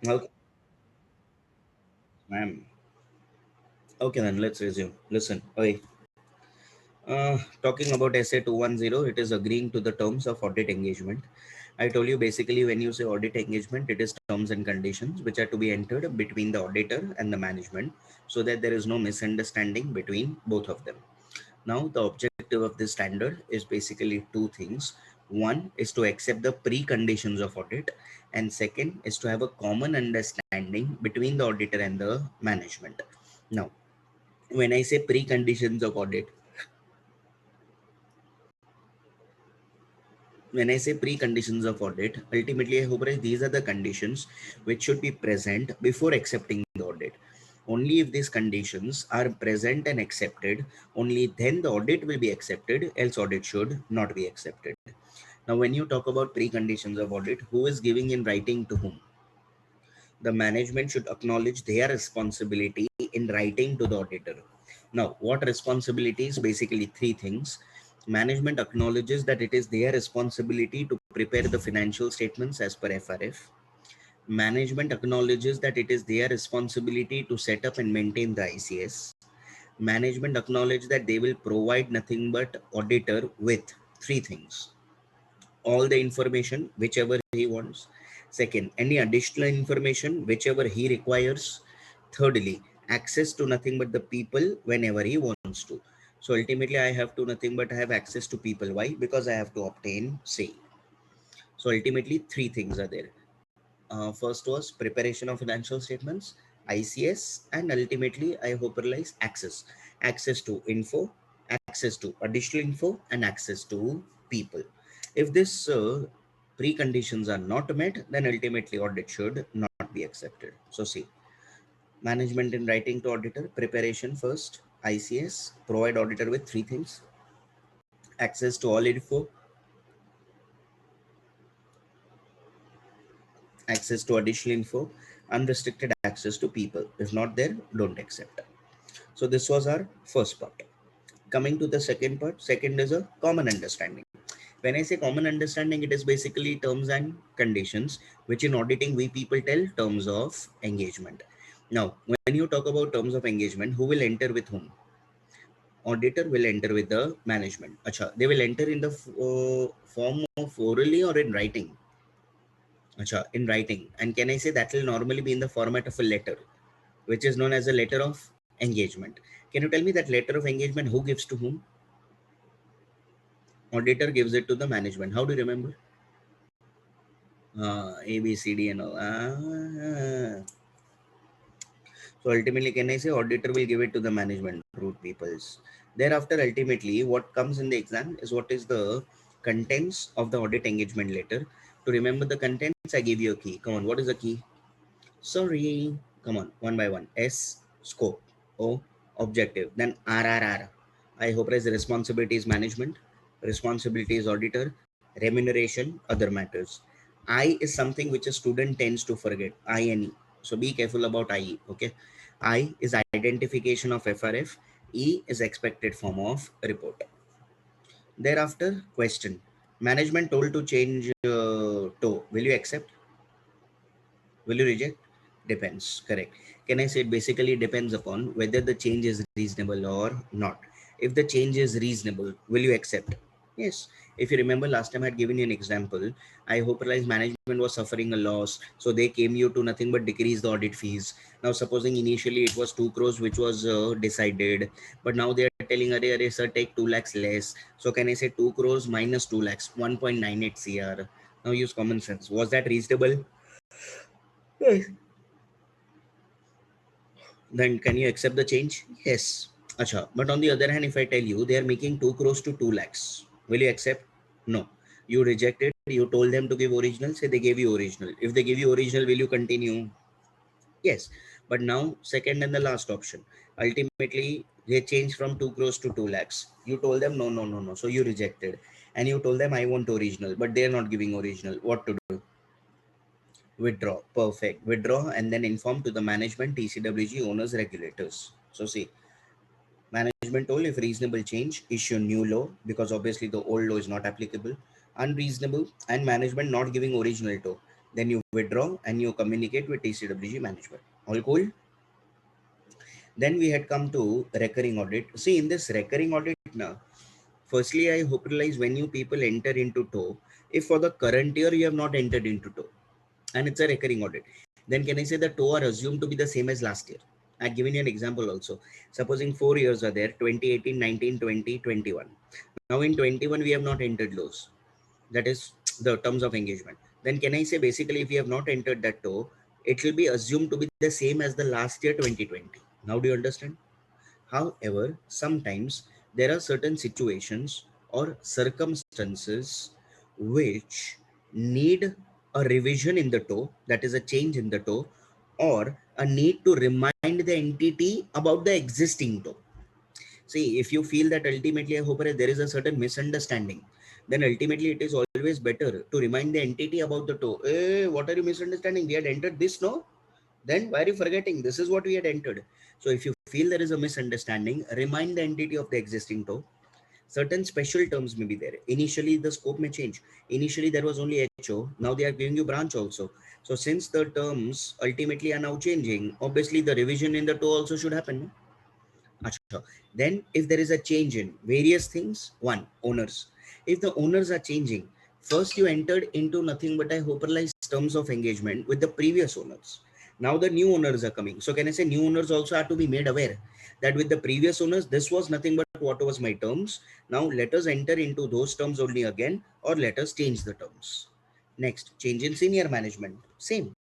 Okay, ma'am. Okay, then let's resume. Listen, okay. Talking about SA 210, it is agreeing to the terms of audit engagement. I told you basically when you say audit engagement, it is terms and conditions which are to be entered between the auditor and the management so that there is no misunderstanding between both of them. Now, the objective of this standard is basically two things. One is to accept the preconditions of audit, and second is to have a common understanding between the auditor and the management. Now, when I say preconditions of audit, when I say preconditions of audit, ultimately I hope that these are the conditions which should be present before accepting the audit. Only if these conditions are present and accepted, only then the audit will be accepted, else audit should not be accepted. Now, when you talk about preconditions of audit, who is giving in writing to whom? The management should acknowledge their responsibility in writing to the auditor. Now, what responsibilities? Basically, three things. Management acknowledges that it is their responsibility to prepare the financial statements as per FRF. Management acknowledges that it is their responsibility to set up and maintain the ICS. Management acknowledges that they will provide nothing but auditor with three things: all the information whichever he wants. Second, any additional information whichever he requires. Thirdly, access to nothing but the people whenever he wants to. So ultimately, I have to nothing but have access to people. Why? Because I have to obtain say. So ultimately, three things are there. First was preparation of financial statements, ICS, and ultimately I hope realize access. Access to info, access to additional info, and access to people. If these preconditions are not met, then ultimately audit should not be accepted. So see, management in writing to auditor, preparation first, ICS, provide auditor with three things: access to all info, access to additional info, unrestricted access to people. If not there, don't accept. So this was our first part. Coming to the second part, second is a common understanding. When I say common understanding, it is basically terms and conditions, which in auditing we people tell terms of engagement. Now, when you talk about terms of engagement, who will enter with whom? Auditor will enter with the management. Acha, they will enter in the form of orally or in writing. Acha, in writing. And can I say that will normally be in the format of a letter, which is known as a letter of engagement. Can you tell me that letter of engagement who gives to whom? Auditor gives it to the management. How do you remember? A, B, C, D, and all. So ultimately, can I say auditor will give it to the management, root peoples. Thereafter, ultimately, what comes in the exam is what is the contents of the audit engagement letter. To remember the contents, I give you a key. Come on, what is the key? Sorry. Come on, one by one. S, scope. O, objective. Then RRR. I hope as responsibilities management, responsibilities auditor, remuneration, other matters. I is something which a student tends to forget. INE. So be careful about IE. Okay. I is identification of FRF. E is expected form of report. Thereafter, question. Management told to change to. Will you accept? Will you reject? Depends. Correct. Can I say it basically depends upon whether the change is reasonable or not. If the change is reasonable, will you accept? Yes. If you remember last time I had given you an example, I hope realize management was suffering a loss. So they came you to nothing but decrease the audit fees. Now supposing initially it was 2 crores which was decided, but now they are telling array sir take 2 lakhs less. So can I say 2 crores minus 2 lakhs 1.98 CR? Now use common sense. Was that reasonable? Yes. Then can you accept the change? Yes. Acha. But on the other hand, if I tell you they are making 2 crores to 2 lakhs, will you accept? No. You rejected. You told them to give original. Say they gave you original. If they give you original, will you continue? Yes. But now, second and the last option. Ultimately, they changed from 2 crores to 2 lakhs. You told them no, no, no, no. So you rejected. And you told them I want original, but they are not giving original. What to do? Withdraw. Perfect. Withdraw and then inform to the management, TCWG, owners, regulators. So see, management told if reasonable change, issue new law because obviously the old law is not applicable. Unreasonable and management not giving original to. Then you withdraw and you communicate with TCWG management. All cool? Then we had come to recurring audit. See, in this recurring audit now, firstly, I hope realize when you people enter into TOE, if for the current year you have not entered into TOE and it's a recurring audit, then can I say the TOE are assumed to be the same as last year? I've given you an example also. Supposing 4 years are there, 2018, 19, 20, 21. Now in 21, we have not entered those. That is the terms of engagement. Then can I say basically if you have not entered that TOE, it will be assumed to be the same as the last year 2020. Now do you understand? However, sometimes there are certain situations or circumstances which need a revision in the TOE, that is a change in the TOE, or a need to remind the entity about the existing TOE. See, if you feel that ultimately, I hope there is a certain misunderstanding, then ultimately it is always better to remind the entity about the TOE. Hey, what are you misunderstanding? We had entered this, no? Then why are you forgetting? This is what we had entered. So if you feel there is a misunderstanding, remind the entity of the existing TOE. Certain special terms may be there. Initially, the scope may change. Initially, there was only HO. Now they are giving you branch also. So since the terms ultimately are now changing, obviously the revision in the TOE also should happen. No? Achha. Then if there is a change in various things, one, owners. If the owners are changing, first you entered into nothing but a hyperalized terms of engagement with the previous owners. Now the new owners are coming. So can I say new owners also have to be made aware that with the previous owners, this was nothing but what was my terms. Now let us enter into those terms only again, or let us change the terms. Next, change in senior management. Same.